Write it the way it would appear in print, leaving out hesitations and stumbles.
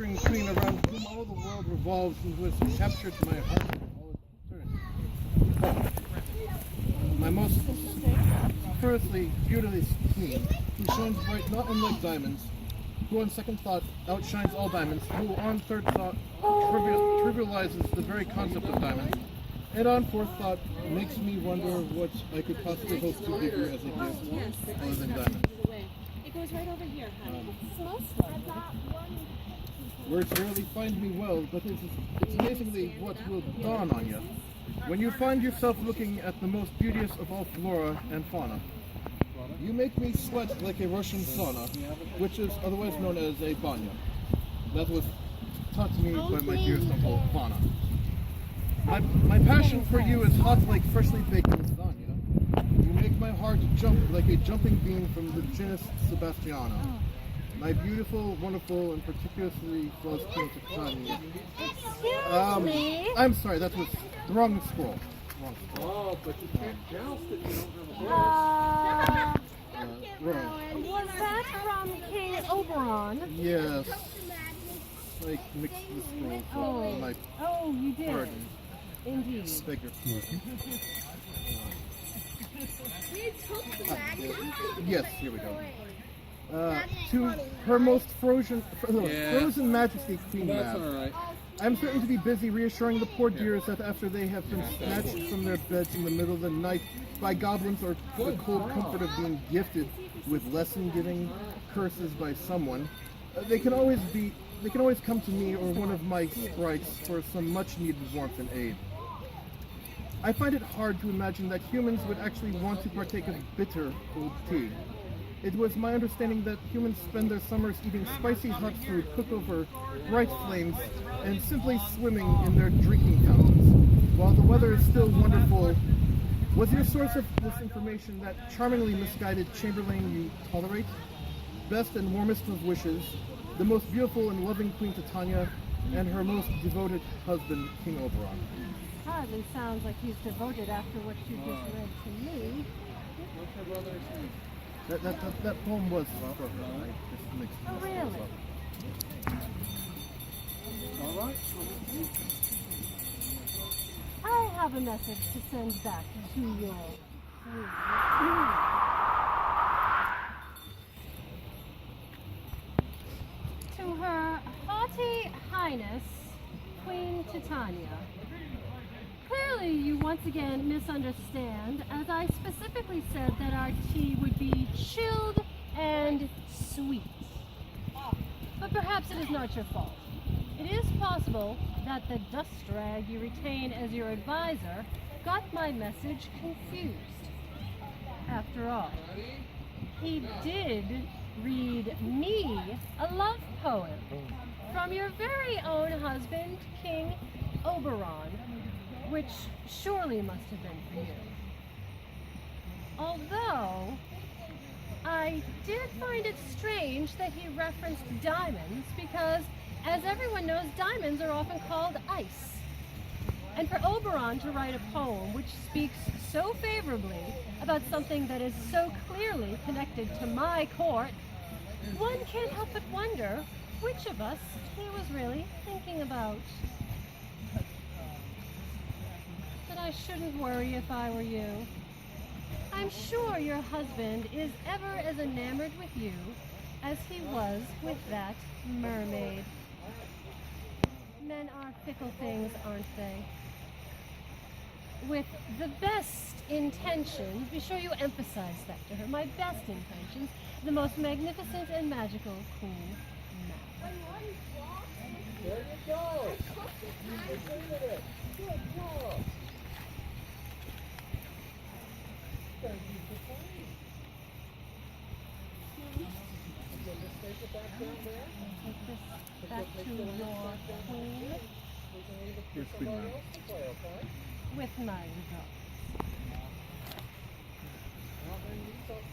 festering queen around whom all the world revolves and who has captured my heart in all its turns. My most superfluously beauteous queen, who shines bright not unlike diamonds, who on second thought outshines all diamonds, who on third thought trivializes the very concept of diamonds, and on fourth thought makes me wonder what I could possibly hope to give you as a gift other than diamonds. It goes right over here, honey. It smells like Words rarely find me well, but it's amazingly what will dawn on you when you find yourself looking at the most beauteous of all flora and fauna. You make me sweat like a Russian sauna, which is otherwise known as a banya. That was taught to me by my dearest uncle, Vana. My passion for you is hot like freshly baked lasagna. You make my heart jump like a jumping bean from the genus Sebastiana. My beautiful, wonderful, and particularly flawless queen Titania. Excuse me? I'm sorry, that was the wrong scroll. Wrong scroll. Oh, but you can't joust it, you don't have a voice. Wrong. Was that from King Oberon? Yes. I mixed the scrolls. Oh. My You did. pardon. Indeed. Beg your pardon. Yes, here we go. To her most frozen majesty, Queen That's Mab. alright. I'm certain to be busy reassuring the poor dears that after they have been snatched from their beds in the middle of the night by goblins or the cold comfort of being gifted with lesson-giving curses by someone, they can always come to me or one of my sprites for some much-needed warmth and aid. I find it hard to imagine that humans would actually want to partake of bitter cold tea. It was my understanding that humans spend their summers eating spicy hot food cooked over bright flames and simply swimming in their drinking fountains. While the weather is still wonderful, was your source of this information that charmingly misguided chamberlain you tolerate? Best and warmest of wishes, the most beautiful and loving Queen Titania, and her most devoted husband, King Oberon. Hardly sounds like he's devoted after what you just read to me. What's her brother's name? That poem was for her. I just mixed Oh, this really? up. Alright. I have a message to send back to your to Her Haughty Highness, Queen Titania. Clearly, you once again misunderstand, as I specifically said that our tea would be chilled and sweet. But perhaps it is not your fault. It is possible that the dust rag you retain as your advisor got my message confused. After all, he did read me a love poem from your very own husband, King Oberon, which surely must have been for you. Although, I did find it strange that he referenced diamonds because, as everyone knows, diamonds are often called ice. And for Oberon to write a poem which speaks so favorably about something that is so clearly connected to my court, one can't help but wonder which of us he was really thinking about. But I shouldn't worry if I were you. I'm sure your husband is ever as enamored with you as he was with that mermaid. Men are fickle things, aren't they? With the best intentions, be sure you emphasize that to her. My best intentions, the most magnificent and magical Queen Mab. There you go. You did it. Good job. Thank you for playing. Can you take it back down there? Take this back to your queen Here's Queen Mab. with my regards. Well, then you talk